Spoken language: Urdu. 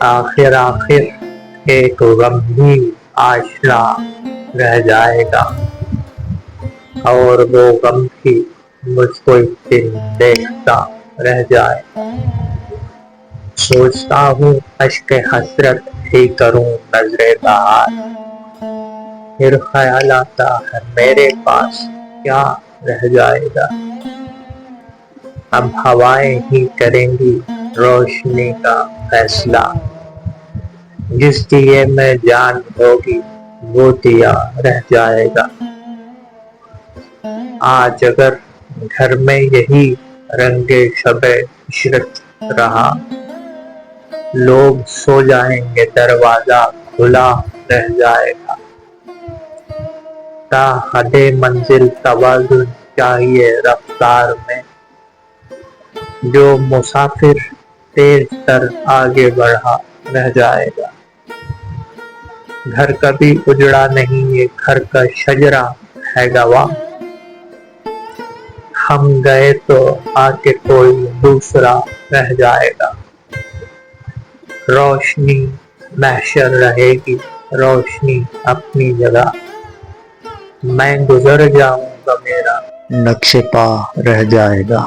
آخر ایک غم بھی آشنا رہ جائے گا، اور وہ غم بھی مجھ کو ایک دن دیکھتا رہ جائے۔ سوچتا ہوں اشک حسرت ہی کروں نذر بہار، پھر خیال آتا ہے میرے پاس کیا رہ جائے گا۔ اب ہوائیں ہی کریں گی روشنی کا فیصلہ، جس دیے میں جان ہوگی وہ دیا رہ جائے گا۔ آج اگر گھر میں یہی رنگ شب عشرت رہا، لوگ سو جائیں گے دروازہ کھلا رہ جائے گا۔ تا حد منزل توازن چاہیے رفتار میں، جو مسافر تیز تر آگے بڑھا رہ جائے گا۔ گھر کبھی اجڑا نہیں، یہ گھر کا شجرہ ہے گواہ، ہم گئے تو آ کے کوئی دوسرا رہ جائے گا۔ روشنی محشر رہے گی، روشنی اپنی جگہ، میں گزر جاؤں گا میرا نقش پا رہ جائے گا۔